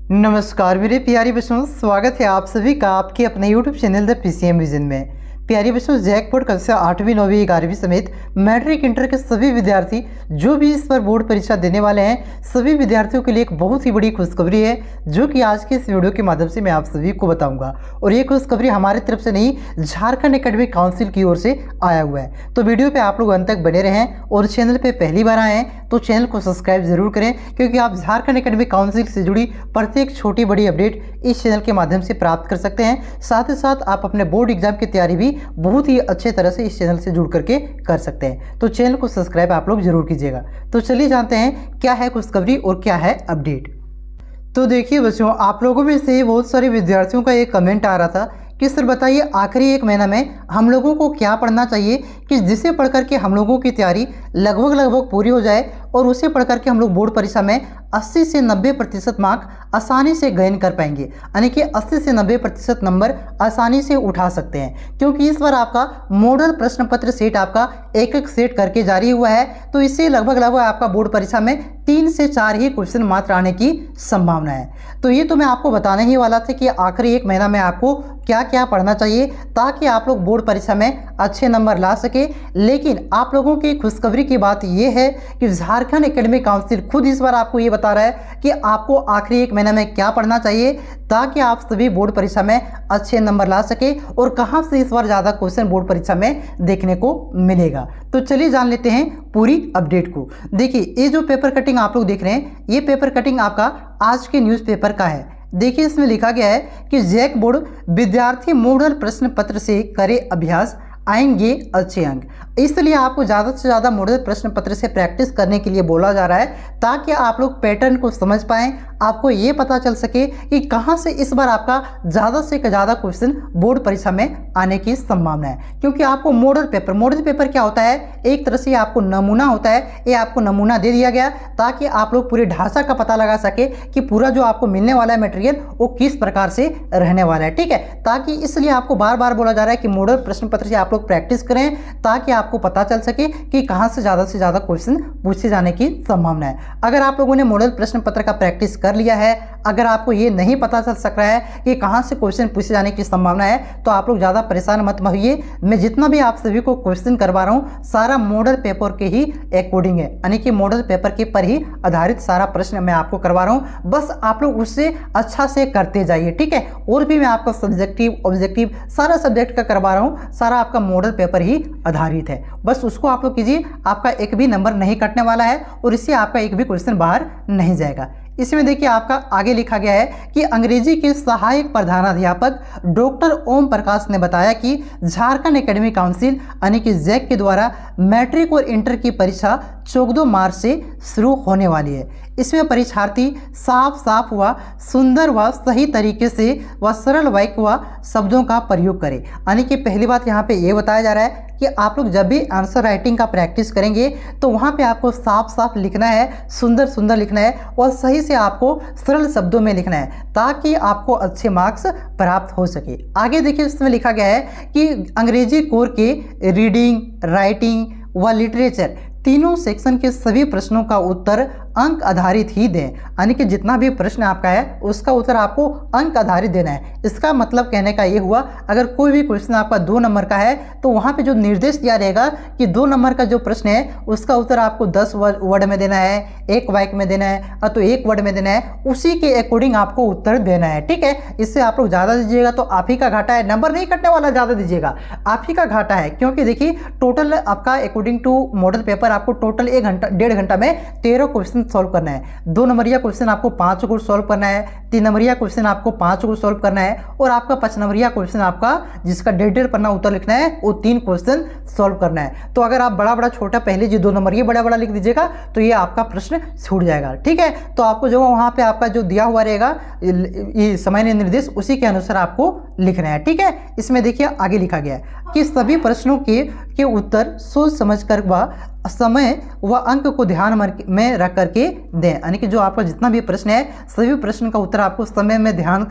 नमस्कार मेरे प्यारे बच्चों, स्वागत है आप सभी का आपके अपने YouTube channel the PCM vision में। प्यारे बच्चों, जैक बोर्ड कक्षा 8वीं 9वीं 11वीं समेत मैट्रिक इंटर के सभी विद्यार्थी जो भी इस बार बोर्ड परीक्षा देने वाले हैं, सभी विद्यार्थियों के लिए एक बहुत ही बड़ी खुशखबरी है जो कि आज के इस वीडियो के माध्यम से मैं आप सभी को बताऊंगा। और ये खुशखबरी हमारी तरफ से नहीं, झारखंड एकेडमिक काउंसिल की ओर से आया हुआ है। तो वीडियो पर आप लोग अंत तक बने रहें और चैनल पर पहली बार आए हैं तो चैनल को सब्सक्राइब जरूर करें, क्योंकि आप झारखंड एकेडमिक काउंसिल से जुड़ी प्रत्येक छोटी बड़ी अपडेट इस चैनल के माध्यम से प्राप्त कर सकते हैं। साथ ही साथ आप अपने बोर्ड एग्जाम की तैयारी भी बहुत ही अच्छे तरह से इस चैनल से जुड़ करके कर सकते हैं। तो चैनल को सब्सक्राइब आप लोग जरूर कीजिएगा। तो चलिए जानते हैं क्या है खुशखबरी और क्या है अपडेट। तो देखिए बच्चों, आप लोगों में से बहुत सारे विद्यार्थियों का एक कमेंट आ रहा था कि सर बताइए आखिरी एक महीना में हम लोगों को क्या पढ़ना चाहिए कि जिसे पढ़ करके हम लोगों की तैयारी लगभग पूरी हो जाए और उसे पढ़ करके हम लोग बोर्ड परीक्षा में 80 से 90% मार्क आसानी से गेन कर पाएंगे, यानी कि 80 से 90% नंबर आसानी से उठा सकते हैं। क्योंकि इस बार आपका मॉडल प्रश्न पत्र सेट आपका एक सेट करके जारी हुआ है, तो इससे लगभग आपका बोर्ड परीक्षा में 3 से 4 ही क्वेश्चन मात्र आने की संभावना है। तो ये तो मैं आपको बताने ही वाला था कि आखिरी एक महीना में आपको क्या क्या पढ़ना चाहिए ताकि आप लोग बोर्ड परीक्षा में अच्छे नंबर ला सके। लेकिन आप लोगों की खुशखबरी की बात यह है कि झारखंड एकेडमिक काउंसिल खुद इस बार आपको ये बता रहा है कि आपको आखिरी एक महीने में क्या पढ़ना चाहिए ताकि आप सभी बोर्ड परीक्षा में अच्छे नंबर ला सके और कहां से इस बार ज़्यादा क्वेश्चन बोर्ड परीक्षा में देखने को मिलेगा। तो चलिए जान लेते हैं पूरी अपडेट को। देखिए, ये जो पेपर कटिंग आप लोग देख रहे हैं, ये पेपर कटिंग आपका आज के न्यूज़पेपर का है। देखिए, इसमें लिखा गया है कि जैक बोर्ड विद्यार्थी मॉडल प्रश्न पत्र से करे अभ्यास, आएंगे अच्छे अंक। इसलिए आपको ज़्यादा से ज़्यादा मॉडल प्रश्न पत्र से प्रैक्टिस करने के लिए बोला जा रहा है ताकि आप लोग पैटर्न को समझ पाएँ, आपको ये पता चल सके कि कहाँ से इस बार आपका ज़्यादा से ज़्यादा क्वेश्चन बोर्ड परीक्षा में आने की संभावना है। क्योंकि आपको मॉडल पेपर क्या होता है, एक तरह से आपको नमूना होता है। ये आपको नमूना दे दिया गया ताकि आप लोग पूरे ढांचा का पता लगा सके कि पूरा जो आपको मिलने वाला है मटेरियल वो किस प्रकार से रहने वाला है। ठीक है, ताकि इसलिए आपको बार बार बोला जा रहा है कि मॉडल प्रश्न पत्र से आप लोग प्रैक्टिस करें ताकि आपको पता चल सके कि कहां से ज़्यादा क्वेश्चन पूछे जाने की संभावना है। अगर आप लोगों ने मॉडल प्रश्न पत्र का प्रैक्टिस कर लिया है, अगर आपको ये नहीं पता चल सक रहा है कि कहां से क्वेश्चन पूछे जाने की संभावना है, तो आप लोग ज़्यादा परेशान मत होइए। मैं जितना भी आप सभी को क्वेश्चन करवा रहा हूँ सारा मॉडल पेपर के ही अकॉर्डिंग है, यानी कि मॉडल पेपर के पर ही आधारित सारा प्रश्न मैं आपको करवा रहा हूँ। बस आप लोग उससे अच्छा से करते जाइए। ठीक है, और भी मैं आपका सब्जेक्टिव ऑब्जेक्टिव सारा सब्जेक्ट का करवा रहा हूँ, सारा आपका मॉडल पेपर ही आधारित है। बस उसको आप लोग कीजिए, आपका एक भी नंबर नहीं कटने वाला है और इससे आपका एक भी क्वेश्चन बाहर नहीं जाएगा। इसमें देखिए आपका आगे लिखा गया है कि अंग्रेजी के सहायक प्रधानाध्यापक डॉक्टर ओम प्रकाश ने बताया कि झारखंड एकेडमिक काउंसिल यानी कि जैक के द्वारा मैट्रिक और इंटर की परीक्षा 14 मार्च से शुरू होने वाली है। इसमें परीक्षार्थी साफ व सुंदर व सही तरीके से व सरल वाक्य व शब्दों का प्रयोग करें। यानी कि पहली बात यहाँ पे ये बताया जा रहा है कि आप लोग जब भी आंसर राइटिंग का प्रैक्टिस करेंगे तो वहाँ पे आपको साफ लिखना है, सुंदर लिखना है और सही से आपको सरल शब्दों में लिखना है ताकि आपको अच्छे मार्क्स प्राप्त हो सके। आगे देखिए, इसमें लिखा गया है कि अंग्रेजी कोर के रीडिंग, राइटिंग व लिटरेचर तीनों सेक्शन के सभी प्रश्नों का उत्तर अंक आधारित ही दें। यानी कि जितना भी प्रश्न आपका है उसका उत्तर आपको अंक आधारित देना है। इसका मतलब कहने का ये हुआ, अगर कोई भी क्वेश्चन आपका 2 नंबर का है तो वहाँ पे जो निर्देश दिया रहेगा कि 2 नंबर का जो प्रश्न है उसका उत्तर आपको 10 वर्ड में देना है, 1 वाक्य में देना है तो 1 वर्ड में देना है, उसी के अकॉर्डिंग आपको उत्तर देना है। ठीक है, इससे आप लोग ज़्यादा दीजिएगा तो आप ही का घाटा है, नंबर नहीं कटने वाला, ज़्यादा दीजिएगा आप ही का घाटा है। क्योंकि देखिए टोटल आपका अकॉर्डिंग टू मॉडल पेपर आपको टोटल 1 घंटा में 13 क्वेश्चन सॉल्व करना है। 2 नंबरिया क्वेश्चन आपको 5 को सॉल्व करना है, 3 नंबरिया क्वेश्चन आपको 5 को सॉल्व करना है और आपका 5 नंबरिया क्वेश्चन आपका जिसका 1.5 पन्ना उत्तर लिखना है वो 3 क्वेश्चन सॉल्व करना है। तो अगर आप बड़ा छोटा पहले जो 2 नंबर ये बड़ा लिख दीजिएगा तो ये आपका प्रश्न छूट जाएगा। ठीक है, तो आपको जो वहाँ पे आपका जो दिया हुआ रहेगा ये सामान्य निर्देश उसी के अनुसार आपको लिखना है। ठीक है, इसमें देखिए आगे लिखा गया है कि सभी प्रश्नों के उत्तर सोच समझ कर व समय व अंक को ध्यान में रख करके दें। यानी कि जो आपका जितना भी प्रश्न है सभी प्रश्न का उत्तर आपको समय में ध्यान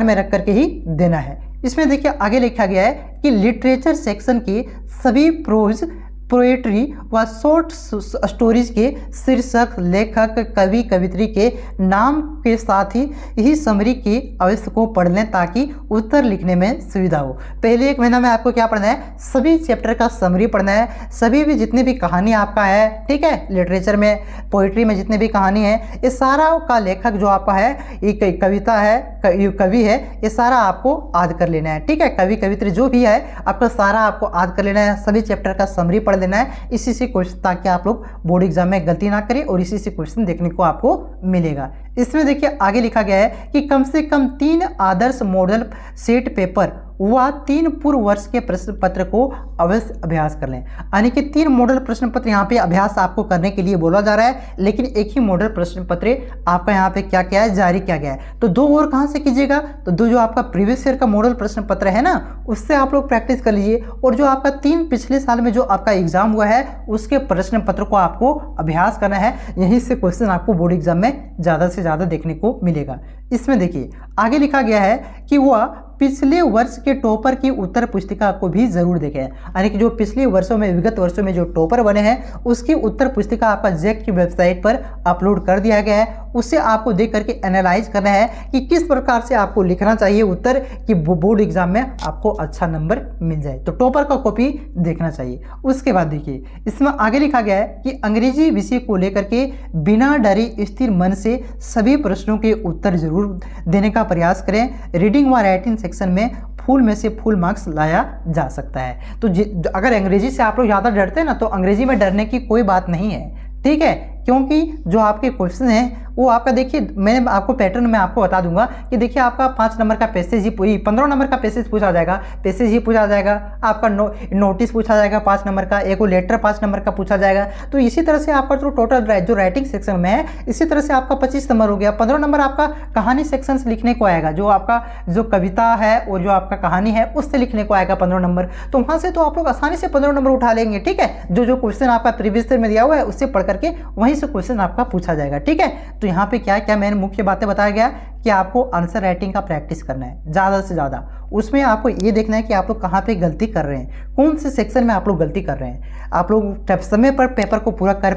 में रख करके ही देना है। इसमें देखिए आगे लिखा गया है कि लिटरेचर सेक्शन के सभी प्रोज पोएट्री व शॉर्ट स्टोरीज के शीर्षक, लेखक, कवि, कवित्री के नाम के साथ ही समरी की अवश्य को पढ़ लें ताकि उत्तर लिखने में सुविधा हो। पहले 1 महीना में आपको क्या पढ़ना है, सभी चैप्टर का समरी पढ़ना है, सभी भी जितनी भी कहानी आपका है, ठीक है, लिटरेचर में, पोइट्री में जितने भी कहानी है, ये सारा का लेखक जो आपका है, ये कविता है, कवि है, ये सारा आपको याद कर लेना है, ठीक है। कवि, कवित्री जो भी है आपका सारा आपको याद कर लेना है, सभी चैप्टर का समरी पढ़ लेना है। इसी से क्वेश्चन, ताकि आप लोग बोर्ड एग्जाम में गलती ना करें और इसी से क्वेश्चन देखने को आपको मिलेगा। इसमें देखिए आगे लिखा गया है कि कम से कम 3 आदर्श मॉडल सेट पेपर व 3 पूर्व वर्ष के प्रश्न पत्र को अवश्य अभ्यास कर लें। यानी कि 3 मॉडल प्रश्न पत्र यहाँ पे अभ्यास आपको करने के लिए बोला जा रहा है, लेकिन एक ही मॉडल प्रश्न पत्र आपका यहाँ पे क्या क्या है, जारी किया गया है। तो 2 और कहाँ से कीजिएगा, तो 2 जो आपका प्रीवियस ईयर का मॉडल प्रश्न पत्र है ना, उससे आप लोग प्रैक्टिस कर लीजिए, और जो आपका 3 पिछले साल में जो आपका एग्जाम हुआ है उसके प्रश्न पत्र को आपको अभ्यास करना है। यहीं से क्वेश्चन आपको बोर्ड एग्जाम में ज़्यादा से ज़्यादा देखने को मिलेगा। इसमें देखिए आगे लिखा गया है कि वह पिछले वर्ष के टॉपर की उत्तर पुस्तिका को भी जरूर देखें। यानी कि जो पिछले वर्षों में, विगत वर्षों में जो टॉपर बने हैं उसकी उत्तर पुस्तिका आपका जैक की वेबसाइट पर अपलोड कर दिया गया है। उससे आपको देख करके एनालाइज करना है कि किस प्रकार से आपको लिखना चाहिए उत्तर, कि बोर्ड एग्जाम में आपको अच्छा नंबर मिल जाए। तो टॉपर का कॉपी देखना चाहिए। उसके बाद देखिए इसमें आगे लिखा गया है कि अंग्रेजी विषय को लेकर के बिना डरे स्थिर मन से सभी प्रश्नों के उत्तर जरूर देने का प्रयास करें। रीडिंग व राइटिंग सेक्शन में फुल में से फुल मार्क्स लाया जा सकता है। तो अगर अंग्रेजी से आप लोग ज़्यादा डरते हैं ना, तो अंग्रेजी में डरने की कोई बात नहीं है, ठीक है, क्योंकि जो आपके क्वेश्चन हैं वो आपका, देखिए मैं आपको पैटर्न में आपको बता दूंगा कि देखिए आपका 5 नंबर का पैसेज ही पूरी 15 नंबर का पैसेज पूछा जाएगा, पैसेज ही पूछा जाएगा, आपका नोटिस पूछा जाएगा 5 नंबर का, एक लेटर 5 नंबर का पूछा जाएगा। तो इसी तरह से आपका जो टोटल जो राइटिंग सेक्शन में है, इसी तरह से आपका 25 नंबर हो गया। 15 नंबर आपका कहानी सेक्शन से लिखने को आएगा, जो आपका जो कविता है और जो आपका कहानी है उससे लिखने को आएगा 15 नंबर। तो वहाँ से तो आप लोग आसानी से 15 नंबर उठा लेंगे, ठीक है। जो क्वेश्चन आपका प्रीवियस ईयर में दिया हुआ है उससे पढ़ करके वहीं से क्वेश्चन आपका पूछा जाएगा, ठीक है। तो यहाँ पे क्या क्या मैंने मुख्य बातें बताया गया कि आपको आंसर राइटिंग का प्रैक्टिस करना है ज़्यादा से ज़्यादा। उसमें आपको ये देखना है कि आप लोग कहाँ पे गलती कर रहे हैं, कौन से सेक्शन में आप लोग गलती कर रहे हैं, आप लोग समय पर पेपर को पूरा कर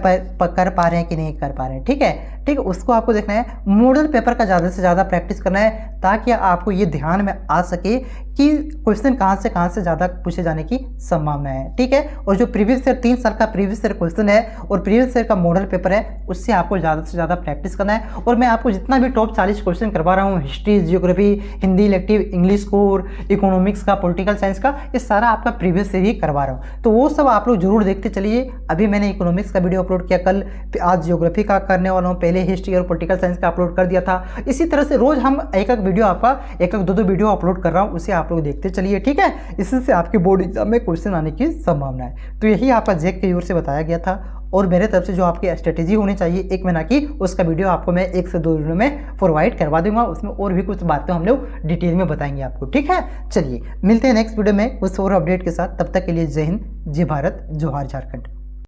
पा रहे हैं कि नहीं कर पा रहे हैं, ठीक है, उसको आपको देखना है। मॉडल पेपर का ज़्यादा से ज़्यादा प्रैक्टिस करना है ताकि आपको ये ध्यान में आ सके कि क्वेश्चन कहाँ से ज़्यादा पूछे जाने की संभावना है, ठीक है। और जो प्रीवियस ईयर 3 साल का प्रीवियस ईयर क्वेश्चन है और प्रीवियस ईयर का मॉडल पेपर है, उससे आपको ज़्यादा से ज़्यादा प्रैक्टिस करना है। और मैं आपको जितना भी टॉप 40 क्वेश्चन करवा रहा हूँ, history, geography, Hindi elective, English core, economics का, पॉलिटिकल साइंस का, ये सारा आपका प्रीवियस ईयर ही करवा रहा हूँ। तो वो सब आप लोग जरूर देखते चलिए। अभी मैंने इकोनॉमिक्स का वीडियो अपलोड किया, कल आज जियोग्राफी का करने वाला हूँ, पहले हिस्ट्री और पॉलिटिकल साइंस का अपलोड कर दिया था। इसी तरह से रोज हम एक वीडियो आपका 1-2 वीडियो अपलोड कर रहा हूँ, उसे आप लोग देखते चलिए, ठीक है। इससे आपके बोर्ड एग्जाम में क्वेश्चन आने की संभावना है। तो यही आपका जैक की ओर से बताया गया था। और मेरे तरफ से जो आपकी स्ट्रेटेजी होनी चाहिए 1 महीना की, उसका वीडियो आपको मैं 1 से 2 वीडियो में प्रोवाइड करवा दूंगा। उसमें और भी कुछ बातें हम लोग डिटेल में बताएंगे आपको, ठीक है। चलिए मिलते हैं नेक्स्ट वीडियो में उस और अपडेट के साथ। तब तक के लिए जय हिंद, जय भारत, जोहार झारखंड।